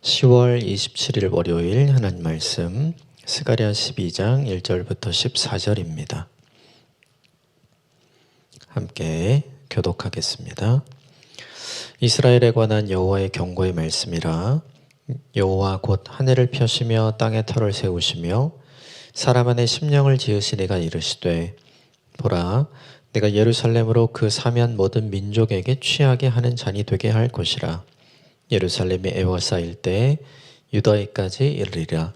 10월 27일 월요일 하나님 말씀 스가랴 12장 1절부터 14절입니다. 함께 교독하겠습니다. 이스라엘에 관한 여호와의 경고의 말씀이라. 여호와 곧 하늘을 펴시며 땅에 터를 세우시며 사람 안에 심령을 지으시니가 이르시되 보라 내가 예루살렘으로 그 사면 모든 민족에게 취하게 하는 잔이 되게 할 것이라. 예루살렘이 에워싸일 때에 유다에까지 이르리라.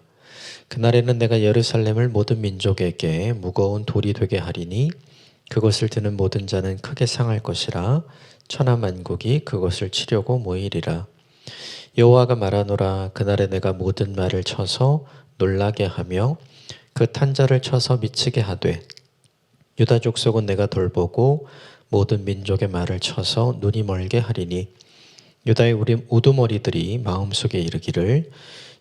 그날에는 내가 예루살렘을 모든 민족에게 무거운 돌이 되게 하리니 그것을 드는 모든 자는 크게 상할 것이라. 천하 만국이 그것을 치려고 모이리라. 여호와가 말하노라. 그날에 내가 모든 말을 쳐서 놀라게 하며 그 탄자를 쳐서 미치게 하되 유다 족속은 내가 돌보고 모든 민족의 말을 쳐서 눈이 멀게 하리니 유다의 우두머리들이 마음속에 이르기를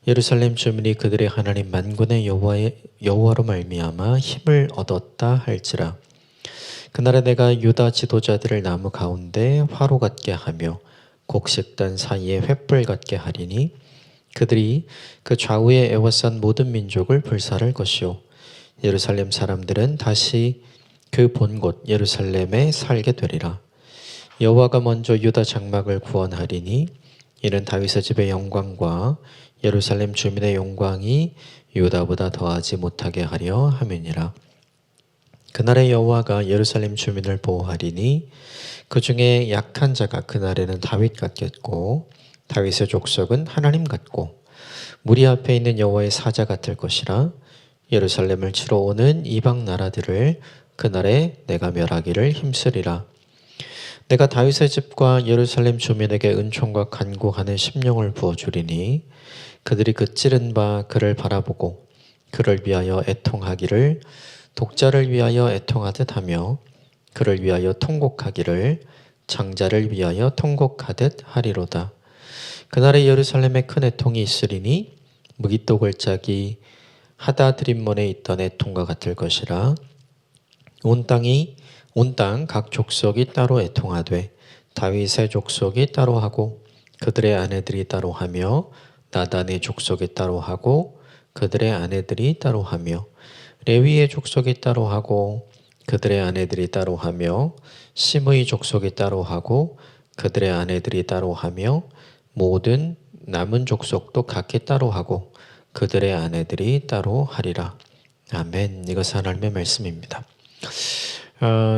예루살렘 주민이 그들의 하나님 만군의 여호와로 말미암아 힘을 얻었다 할지라. 그날에 내가 유다 지도자들을 나무 가운데 화로 같게 하며 곡식단 사이에 횃불 같게 하리니 그들이 그 좌우에 에워싼 모든 민족을 불살할 것이요 예루살렘 사람들은 다시 그 본 곳 예루살렘에 살게 되리라. 여호와가 먼저 유다 장막을 구원하리니 이는 다윗의 집의 영광과 예루살렘 주민의 영광이 유다보다 더하지 못하게 하려 함이니라. 그날에 여호와가 예루살렘 주민을 보호하리니 그 중에 약한 자가 그날에는 다윗 같겠고 다윗의 족속은 하나님 같고 무리 앞에 있는 여호와의 사자 같을 것이라. 예루살렘을 치러 오는 이방 나라들을 그날에 내가 멸하기를 힘쓰리라. 내가 다윗의 집과 예루살렘 주민에게 은총과 간구하는 심령을 부어주리니 그들이 그 찌른 바 그를 바라보고 그를 위하여 애통하기를 독자를 위하여 애통하듯 하며 그를 위하여 통곡하기를 장자를 위하여 통곡하듯 하리로다. 그날에 예루살렘에 큰 애통이 있으리니 무기또 골짜기 하다드림몬에 있던 애통과 같을 것이라. 온 땅 각 족속이 따로 애통하되 다윗의 족속이 따로 하고 그들의 아내들이 따로 하며 나단의 족속이 따로 하고 그들의 아내들이 따로 하며 레위의 족속이 따로 하고 그들의 아내들이 따로 하며 심의 족속이 따로 하고 그들의 아내들이 따로 하며 모든 남은 족속도 각기 따로 하고 그들의 아내들이 따로 하리라. 아멘. 이것은 하나님의 말씀입니다.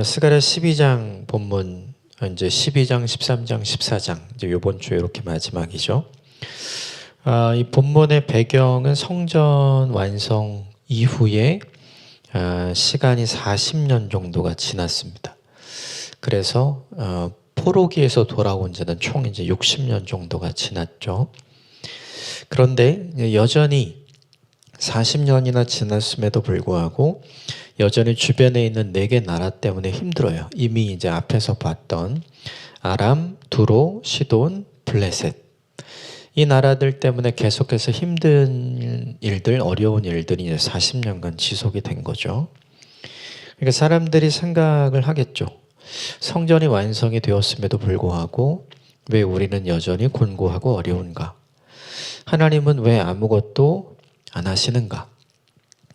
스가랴 12장 본문 이제 12장, 13장, 14장 이제 이번 주에 이렇게 마지막이죠. 이 본문의 배경은 성전 완성 이후에 시간이 40년 정도가 지났습니다. 그래서 포로기에서 돌아온 지는 총 이제 60년 정도가 지났죠. 그런데 여전히 40년이나 지났음에도 불구하고 여전히 주변에 있는 4개 나라 때문에 힘들어요. 이미 이제 앞에서 봤던 아람, 두로, 시돈, 블레셋 이 나라들 때문에 계속해서 힘든 일들, 어려운 일들이 이제 40년간 지속이 된 거죠. 그러니까 사람들이 생각을 하겠죠. 성전이 완성이 되었음에도 불구하고 왜 우리는 여전히 곤고하고 어려운가? 하나님은 왜 아무것도 안 하시는가?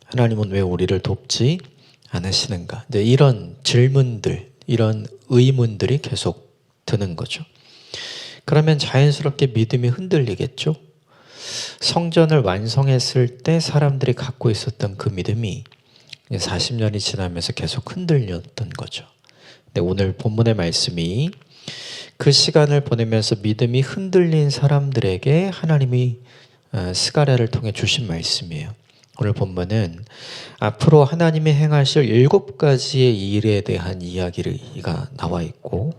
하나님은 왜 우리를 돕지 않으시는가? 이제 이런 질문들, 이런 의문들이 계속 드는 거죠. 그러면 자연스럽게 믿음이 흔들리겠죠? 성전을 완성했을 때 사람들이 갖고 있었던 그 믿음이 40년이 지나면서 계속 흔들렸던 거죠. 근데 오늘 본문의 말씀이 그 시간을 보내면서 믿음이 흔들린 사람들에게 하나님이 스가랴를 통해 주신 말씀이에요. 오늘 본문은 앞으로 하나님이 행하실 7가지의 일에 대한 이야기가 나와 있고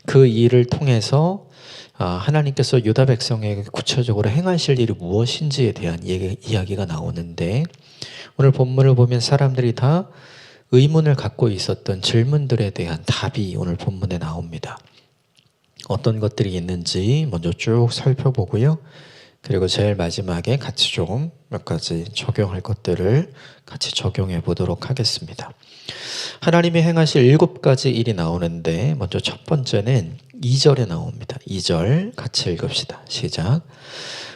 그 일을 통해서 하나님께서 유다 백성에게 구체적으로 행하실 일이 무엇인지에 대한 이야기가 나오는데 오늘 본문을 보면 사람들이 다 의문을 갖고 있었던 질문들에 대한 답이 오늘 본문에 나옵니다. 어떤 것들이 있는지 먼저 쭉 살펴보고요. 그리고 제일 마지막에 같이 좀 몇 가지 적용할 것들을 같이 적용해 보도록 하겠습니다. 하나님이 행하실 7가지 일이 나오는데 먼저 첫 번째는 2절에 나옵니다. 2절 같이 읽읍시다. 시작.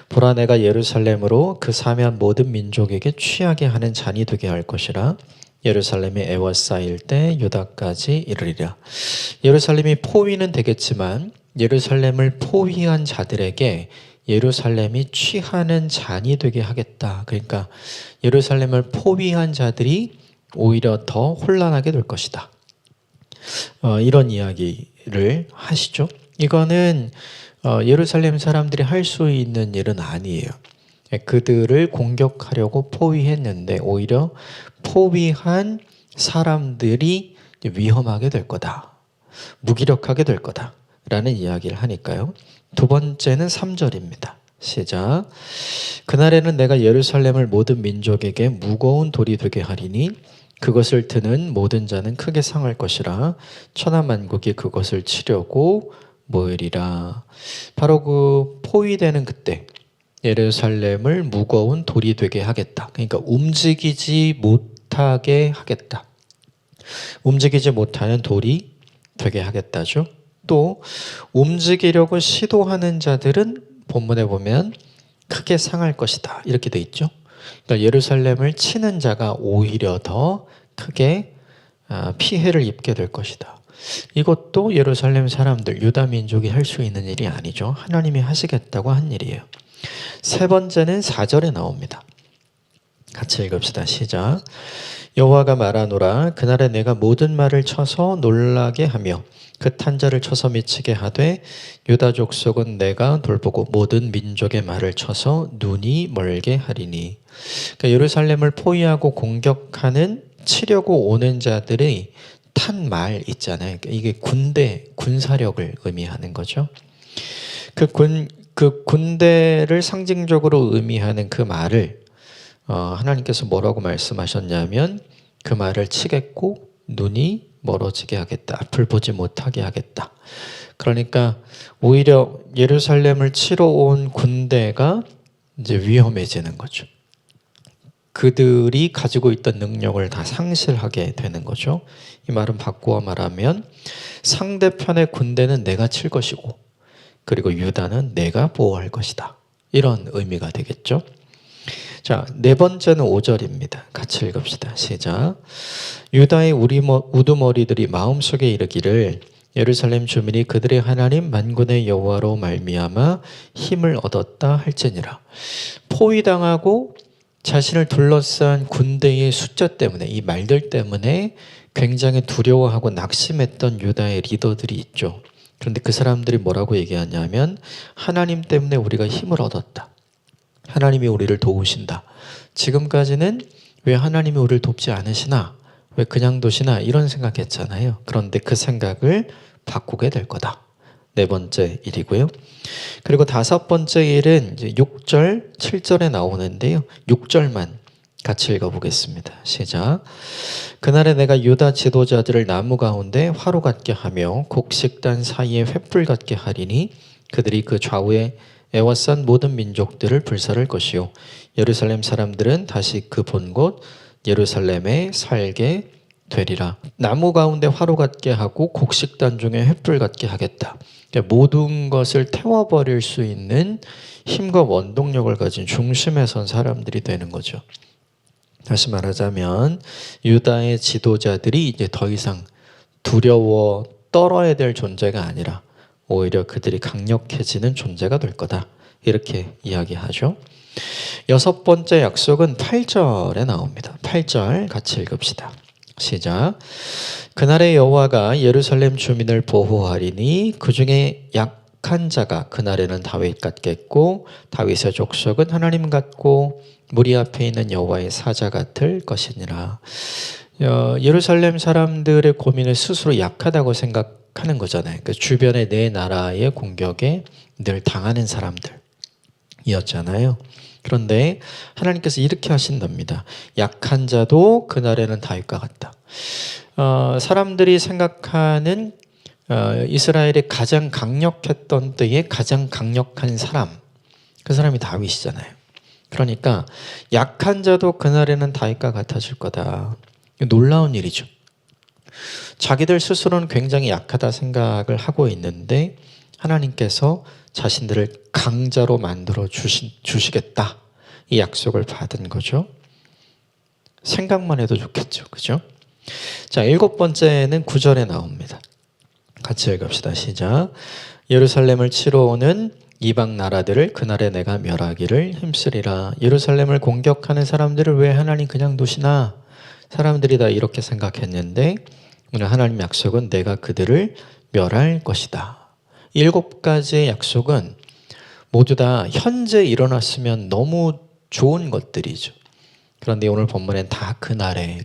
보라 내가 예루살렘으로 그 사면 모든 민족에게 취하게 하는 잔이 되게 할 것이라. 예루살렘이 에워싸일 때 유다까지 이르리라. 예루살렘이 포위는 되겠지만 예루살렘을 포위한 자들에게 예루살렘이 취하는 잔이 되게 하겠다. 그러니까 예루살렘을 포위한 자들이 오히려 더 혼란하게 될 것이다. 이런 이야기를 하시죠. 이거는 예루살렘 사람들이 할 수 있는 일은 아니에요. 그들을 공격하려고 포위했는데 오히려 포위한 사람들이 위험하게 될 거다. 무기력하게 될 거다. 라는 이야기를 하니까요. 두 번째는 3절입니다. 시작. 그날에는 내가 예루살렘을 모든 민족에게 무거운 돌이 되게 하리니 그것을 드는 모든 자는 크게 상할 것이라. 천하만국이 그것을 치려고 모이리라. 바로 그 포위되는 그때 예루살렘을 무거운 돌이 되게 하겠다. 그러니까 움직이지 못하게 하겠다. 움직이지 못하는 돌이 되게 하겠다죠. 또 움직이려고 시도하는 자들은 본문에 보면 크게 상할 것이다. 이렇게 돼 있죠. 그러니까 예루살렘을 치는 자가 오히려 더 크게 피해를 입게 될 것이다. 이것도 예루살렘 사람들, 유다 민족이 할 수 있는 일이 아니죠. 하나님이 하시겠다고 한 일이에요. 세 번째는 4절에 나옵니다. 같이 읽읍시다. 시작. 여호와가 말하노라. 그날에 내가 모든 말을 쳐서 놀라게 하며 그 탄자를 쳐서 미치게 하되 유다 족속은 내가 돌보고 모든 민족의 말을 쳐서 눈이 멀게 하리니. 그러니까 예루살렘을 포위하고 공격하는 치려고 오는 자들의 탄 말 있잖아요. 이게 군사력을 의미하는 거죠. 그 군대를 상징적으로 의미하는 그 말을 하나님께서 뭐라고 말씀하셨냐면 그 말을 치겠고 눈이 멀어지게 하겠다. 앞을 보지 못하게 하겠다. 그러니까 오히려 예루살렘을 치러 온 군대가 이제 위험해지는 거죠. 그들이 가지고 있던 능력을 다 상실하게 되는 거죠. 이 말은 바꾸어 말하면 상대편의 군대는 내가 칠 것이고 그리고 유다는 내가 보호할 것이다. 이런 의미가 되겠죠. 자, 네 번째는 5절입니다. 같이 읽읍시다. 시작. 유다의 우두머리들이 마음속에 이르기를 예루살렘 주민이 그들의 하나님 만군의 여호와로 말미암아 힘을 얻었다 할지니라. 포위당하고 자신을 둘러싼 군대의 숫자 때문에 이 말들 때문에 굉장히 두려워하고 낙심했던 유다의 리더들이 있죠. 그런데 그 사람들이 뭐라고 얘기하냐면 하나님 때문에 우리가 힘을 얻었다. 하나님이 우리를 도우신다. 지금까지는 왜 하나님이 우리를 돕지 않으시나? 왜 그냥 두시나? 이런 생각했잖아요. 그런데 그 생각을 바꾸게 될 거다. 네 번째 일이고요. 그리고 다섯 번째 일은 이제 6절, 7절에 나오는데요. 6절만 같이 읽어보겠습니다. 시작. 그날에 내가 유다 지도자들을 나무 가운데 화로 같게 하며 곡식단 사이에 횃불 같게 하리니 그들이 그 좌우에 에워싼 모든 민족들을 불살을 것이요 예루살렘 사람들은 다시 그 본 곳 예루살렘에 살게 되리라. 나무 가운데 화로 같게 하고 곡식단 중에 횃불 같게 하겠다. 그러니까 모든 것을 태워버릴 수 있는 힘과 원동력을 가진 중심에 선 사람들이 되는 거죠. 다시 말하자면 유다의 지도자들이 이제 더 이상 두려워 떨어야 될 존재가 아니라 오히려 그들이 강력해지는 존재가 될 거다. 이렇게 이야기하죠. 여섯 번째 약속은 8절에 나옵니다. 8절 같이 읽읍시다. 시작. 그날에 여호와가 예루살렘 주민을 보호하리니 그 중에 약한 자가 그날에는 다윗 같겠고 다윗의 족속은 하나님 같고 무리 앞에 있는 여호와의 사자 같을 것이니라. 예루살렘 사람들의 고민을 스스로 약하다고 생각하는 거잖아요. 그 주변의 내 나라의 공격에 늘 당하는 사람들이었잖아요. 그런데 하나님께서 이렇게 하신답니다. 약한 자도 그날에는 다윗과 같다. 사람들이 생각하는 이스라엘의 가장 강력했던 때의 가장 강력한 사람, 그 사람이 다윗이잖아요. 그러니까 약한 자도 그날에는 다윗과 같아질 거다. 놀라운 일이죠. 자기들 스스로는 굉장히 약하다 생각을 하고 있는데 하나님께서 자신들을 강자로 만들어 주시겠다. 이 약속을 받은 거죠. 생각만 해도 좋겠죠. 그죠? 자, 7번째는 9절에 나옵니다. 같이 읽읍시다. 시작. 예루살렘을 치러 오는 이방 나라들을 그날에 내가 멸하기를 힘쓰리라. 예루살렘을 공격하는 사람들을 왜 하나님 그냥 두시나? 사람들이 다 이렇게 생각했는데 오늘 하나님 약속은 내가 그들을 멸할 것이다. 7가지의 약속은 모두 다 현재 일어났으면 너무 좋은 것들이죠. 그런데 오늘 본문엔 다 그날에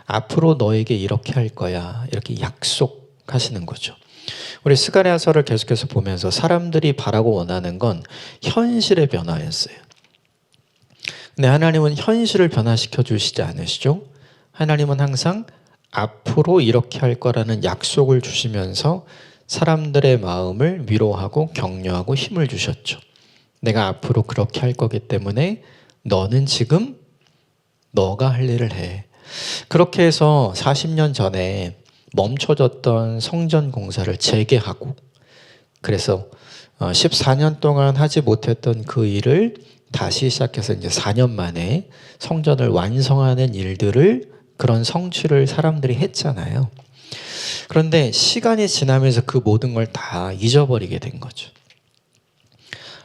앞으로 너에게 이렇게 할 거야, 이렇게 약속하시는 거죠. 우리 스가랴서를 계속해서 보면서 사람들이 바라고 원하는 건 현실의 변화였어요. 근데 하나님은 현실을 변화시켜 주시지 않으시죠? 하나님은 항상 앞으로 이렇게 할 거라는 약속을 주시면서 사람들의 마음을 위로하고 격려하고 힘을 주셨죠. 내가 앞으로 그렇게 할 거기 때문에 너는 지금 너가 할 일을 해. 그렇게 해서 40년 전에 멈춰졌던 성전 공사를 재개하고, 그래서 14년 동안 하지 못했던 그 일을 다시 시작해서 이제 4년 만에 성전을 완성하는 일들을, 그런 성취를 사람들이 했잖아요. 그런데 시간이 지나면서 그 모든 걸 다 잊어버리게 된 거죠.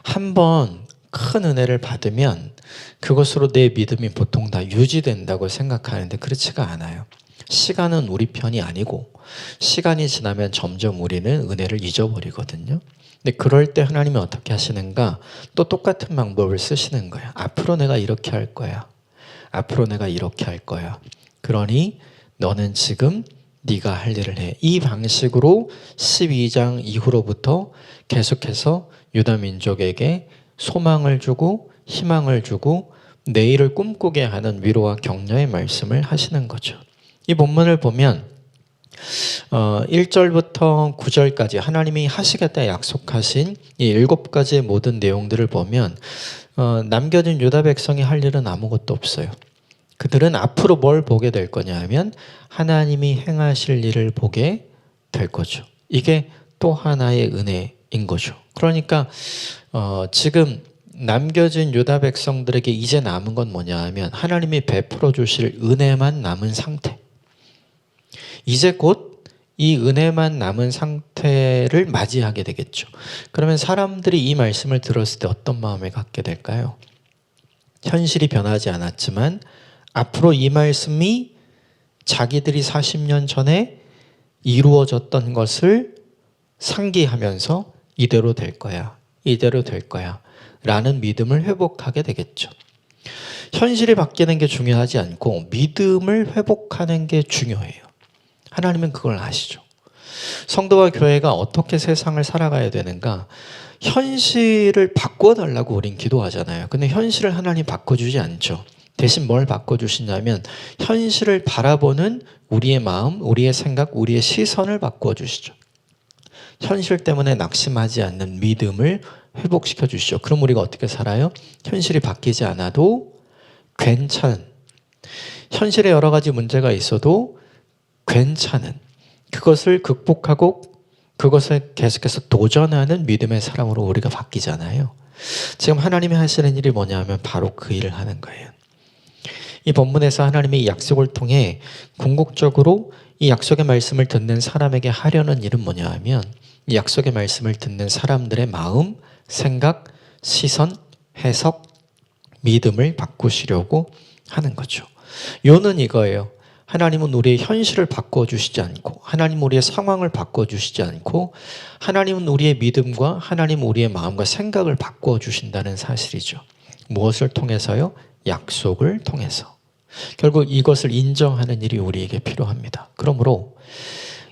한번 큰 은혜를 받으면 그것으로 내 믿음이 보통 다 유지된다고 생각하는데 그렇지가 않아요. 시간은 우리 편이 아니고 시간이 지나면 점점 우리는 은혜를 잊어버리거든요. 근데 그럴 때 하나님이 어떻게 하시는가? 또 똑같은 방법을 쓰시는 거예요. 앞으로 내가 이렇게 할 거야. 앞으로 내가 이렇게 할 거야. 그러니 너는 지금 네가 할 일을 해. 이 방식으로 12장 이후로부터 계속해서 유다 민족에게 소망을 주고 희망을 주고 내일을 꿈꾸게 하는 위로와 격려의 말씀을 하시는 거죠. 이 본문을 보면 1절부터 9절까지 하나님이 하시겠다 약속하신 이 7가지의 모든 내용들을 보면 남겨진 유다 백성이 할 일은 아무것도 없어요. 그들은 앞으로 뭘 보게 될 거냐 하면 하나님이 행하실 일을 보게 될 거죠. 이게 또 하나의 은혜인 거죠. 그러니까 지금 남겨진 유다 백성들에게 이제 남은 건 뭐냐 하면 하나님이 베풀어 주실 은혜만 남은 상태. 이제 곧 이 은혜만 남은 상태를 맞이하게 되겠죠. 그러면 사람들이 이 말씀을 들었을 때 어떤 마음을 갖게 될까요? 현실이 변하지 않았지만 앞으로 이 말씀이 자기들이 40년 전에 이루어졌던 것을 상기하면서 이대로 될 거야. 이대로 될 거야. 라는 믿음을 회복하게 되겠죠. 현실이 바뀌는 게 중요하지 않고 믿음을 회복하는 게 중요해요. 하나님은 그걸 아시죠. 성도와 교회가 어떻게 세상을 살아가야 되는가? 현실을 바꿔달라고 우린 기도하잖아요. 근데 현실을 하나님 바꿔주지 않죠. 대신 뭘 바꿔주시냐면 현실을 바라보는 우리의 마음, 우리의 생각, 우리의 시선을 바꿔주시죠. 현실 때문에 낙심하지 않는 믿음을 회복시켜 주시죠. 그럼 우리가 어떻게 살아요? 현실이 바뀌지 않아도 괜찮은, 현실에 여러 가지 문제가 있어도 괜찮은, 그것을 극복하고 그것을 계속해서 도전하는 믿음의 사람으로 우리가 바뀌잖아요. 지금 하나님이 하시는 일이 뭐냐 하면 바로 그 일을 하는 거예요. 이 본문에서 하나님이 약속을 통해 궁극적으로 이 약속의 말씀을 듣는 사람에게 하려는 일은 뭐냐 하면 이 약속의 말씀을 듣는 사람들의 마음, 생각, 시선, 해석, 믿음을 바꾸시려고 하는 거죠. 요는 이거예요. 하나님은 우리의 현실을 바꿔주시지 않고, 하나님은 우리의 상황을 바꿔주시지 않고, 하나님은 우리의 믿음과 하나님은 우리의 마음과 생각을 바꿔주신다는 사실이죠. 무엇을 통해서요? 약속을 통해서. 결국 이것을 인정하는 일이 우리에게 필요합니다. 그러므로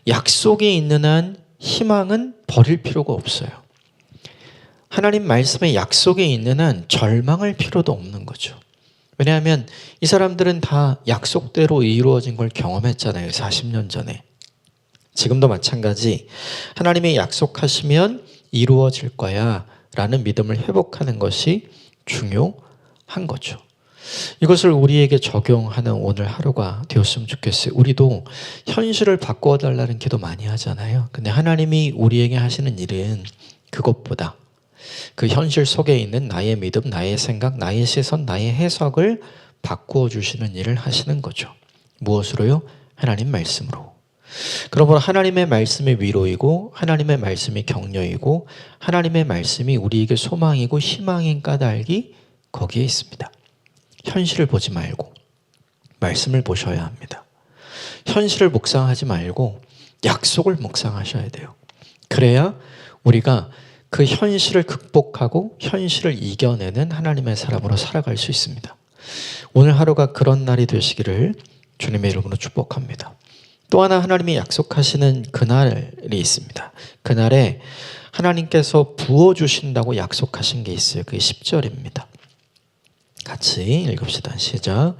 약속이 있는 한 희망은 버릴 필요가 없어요. 하나님 말씀에 약속이 있는 한 절망할 필요도 없는 거죠. 왜냐하면 이 사람들은 다 약속대로 이루어진 걸 경험했잖아요. 40년 전에. 지금도 마찬가지 하나님이 약속하시면 이루어질 거야 라는 믿음을 회복하는 것이 중요한 거죠. 이것을 우리에게 적용하는 오늘 하루가 되었으면 좋겠어요. 우리도 현실을 바꾸어 달라는 기도 많이 하잖아요. 근데 하나님이 우리에게 하시는 일은 그것보다 그 현실 속에 있는 나의 믿음, 나의 생각, 나의 시선, 나의 해석을 바꾸어 주시는 일을 하시는 거죠. 무엇으로요? 하나님 말씀으로. 그러므로 하나님의 말씀이 위로이고 하나님의 말씀이 격려이고 하나님의 말씀이 우리에게 소망이고 희망인 까닭이 거기에 있습니다. 현실을 보지 말고 말씀을 보셔야 합니다. 현실을 묵상하지 말고 약속을 묵상하셔야 돼요. 그래야 우리가 그 현실을 극복하고 현실을 이겨내는 하나님의 사람으로 살아갈 수 있습니다. 오늘 하루가 그런 날이 되시기를 주님의 이름으로 축복합니다. 또 하나 하나님이 약속하시는 그날이 있습니다. 그날에 하나님께서 부어주신다고 약속하신 게 있어요. 그게 10절입니다. 같이 읽읍시다. 시작.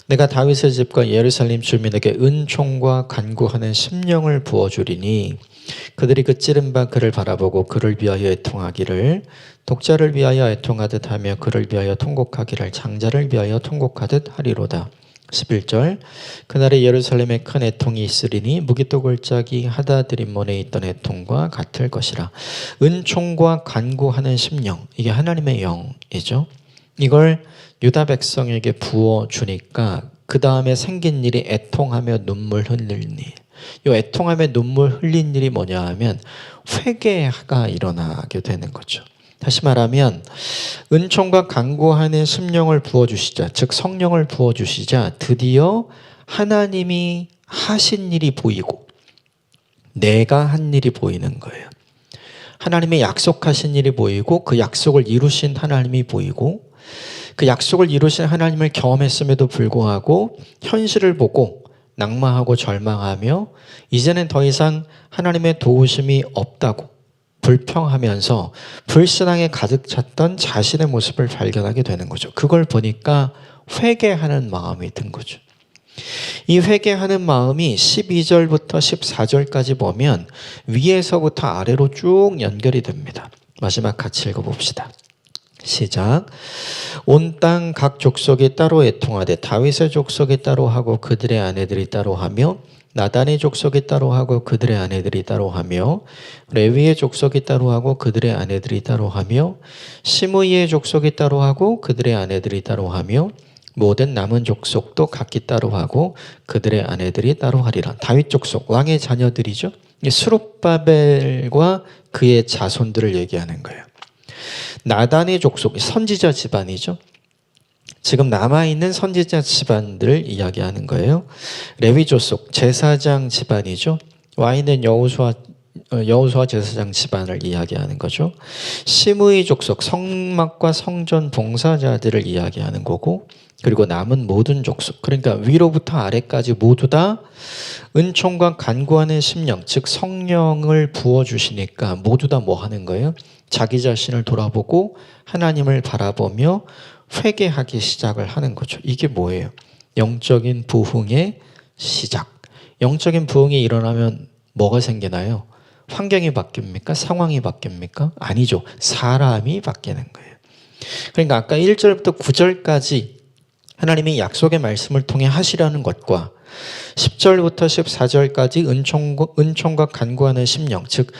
내가 다윗의 집과 예루살렘 주민에게 은총과 간구하는 심령을 부어주리니 그들이 그 찌른 바 그를 바라보고 그를 위하여 애통하기를 독자를 위하여 애통하듯 하며 그를 위하여 통곡하기를 장자를 위하여 통곡하듯 하리로다. 11절. 그날에 예루살렘에 큰 애통이 있으리니 무기또 골짜기 하다드림몬에 있던 애통과 같을 것이라. 은총과 간구하는 심령, 이게 하나님의 영이죠. 이걸 유다 백성에게 부어주니까 그 다음에 생긴 일이 애통하며 눈물 흘리는 일. 이 애통하며 눈물 흘린 일이 뭐냐 하면 회개가 일어나게 되는 거죠. 다시 말하면 은총과 간구하는 심령을 부어주시자, 즉 성령을 부어주시자 드디어 하나님이 하신 일이 보이고 내가 한 일이 보이는 거예요. 하나님의 약속하신 일이 보이고 그 약속을 이루신 하나님이 보이고 그 약속을 이루신 하나님을 경험했음에도 불구하고 현실을 보고 낙마하고 절망하며 이제는 더 이상 하나님의 도우심이 없다고 불평하면서 불신앙에 가득 찼던 자신의 모습을 발견하게 되는 거죠. 그걸 보니까 회개하는 마음이 든 거죠. 이 회개하는 마음이 12절부터 14절까지 보면 위에서부터 아래로 쭉 연결이 됩니다. 마지막 같이 읽어봅시다. 시작. 온 땅 각 족속이 따로 애통하되 다윗의 족속이 따로 하고 그들의 아내들이 따로 하며 나단의 족속이 따로 하고 그들의 아내들이 따로 하며 레위의 족속이 따로 하고 그들의 아내들이 따로 하며 시므이의 족속이 따로 하고 그들의 아내들이 따로 하며 모든 남은 족속도 각기 따로 하고 그들의 아내들이 따로 하리라. 다윗 족속, 왕의 자녀들이죠. 스룹바벨과 그의 자손들을 얘기하는 거예요. 나단의 족속, 선지자 집안이죠. 지금 남아있는 선지자 집안들을 이야기하는 거예요. 레위 족속, 제사장 집안이죠. 와 있는 여호수아 제사장 집안을 이야기하는 거죠. 시므이 족속, 성막과 성전 봉사자들을 이야기하는 거고, 그리고 남은 모든 족속, 그러니까 위로부터 아래까지 모두 다 은총과 간구하는 심령, 즉 성령을 부어주시니까 모두 다 뭐 하는 거예요? 자기 자신을 돌아보고 하나님을 바라보며 회개하기 시작을 하는 거죠. 이게 뭐예요? 영적인 부흥의 시작. 영적인 부흥이 일어나면 뭐가 생기나요? 환경이 바뀝니까? 상황이 바뀝니까? 아니죠. 사람이 바뀌는 거예요. 그러니까 아까 1절부터 9절까지 하나님이 약속의 말씀을 통해 하시려는 것과 10절부터 14절까지 은총과 간구하는 심령, 즉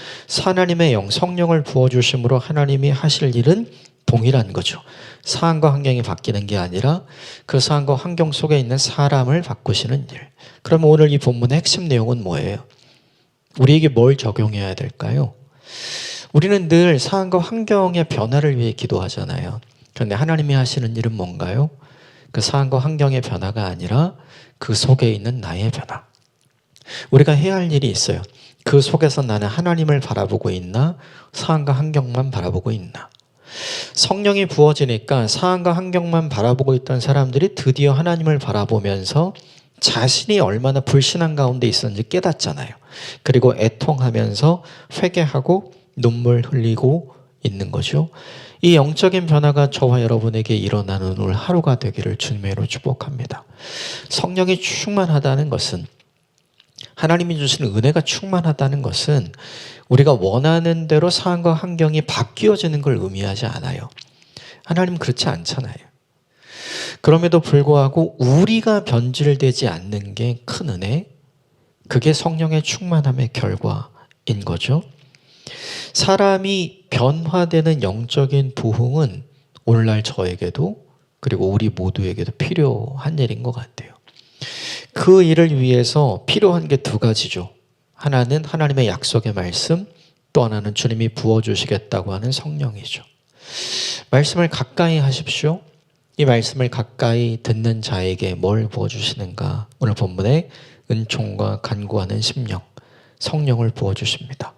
하나님의 영, 성령을 부어주심으로 하나님이 하실 일은 동일한 거죠. 상황과 환경이 바뀌는 게 아니라 그 상황과 환경 속에 있는 사람을 바꾸시는 일. 그러면 오늘 이 본문의 핵심 내용은 뭐예요? 우리에게 뭘 적용해야 될까요? 우리는 늘 상황과 환경의 변화를 위해 기도하잖아요. 그런데 하나님이 하시는 일은 뭔가요? 그 상황과 환경의 변화가 아니라 그 속에 있는 나의 변화. 우리가 해야 할 일이 있어요. 그 속에서 나는 하나님을 바라보고 있나? 상황과 환경만 바라보고 있나? 성령이 부어지니까 상황과 환경만 바라보고 있던 사람들이 드디어 하나님을 바라보면서 자신이 얼마나 불신앙 가운데 있었는지 깨닫잖아요. 그리고 애통하면서 회개하고 눈물 흘리고 있는 거죠. 이 영적인 변화가 저와 여러분에게 일어나는 오늘 하루가 되기를 주님으로 축복합니다. 성령이 충만하다는 것은 하나님이 주시는 은혜가 충만하다는 것은 우리가 원하는 대로 상황과 환경이 바뀌어지는 걸 의미하지 않아요. 하나님은 그렇지 않잖아요. 그럼에도 불구하고 우리가 변질되지 않는 게 큰 은혜, 그게 성령의 충만함의 결과인 거죠. 사람이 변화되는 영적인 부흥은 오늘날 저에게도 그리고 우리 모두에게도 필요한 일인 것 같아요. 그 일을 위해서 필요한 게 두 가지죠. 하나는 하나님의 약속의 말씀, 또 하나는 주님이 부어주시겠다고 하는 성령이죠. 말씀을 가까이 하십시오. 이 말씀을 가까이 듣는 자에게 뭘 부어주시는가? 오늘 본문에 은총과 간구하는 심령, 성령을 부어주십니다.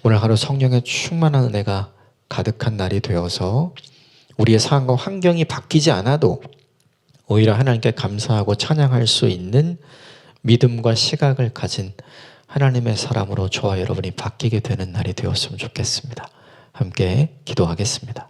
오늘 하루 성령의 충만한 은혜가 가득한 날이 되어서 우리의 상황과 환경이 바뀌지 않아도 오히려 하나님께 감사하고 찬양할 수 있는 믿음과 시각을 가진 하나님의 사람으로 저와 여러분이 바뀌게 되는 날이 되었으면 좋겠습니다. 함께 기도하겠습니다.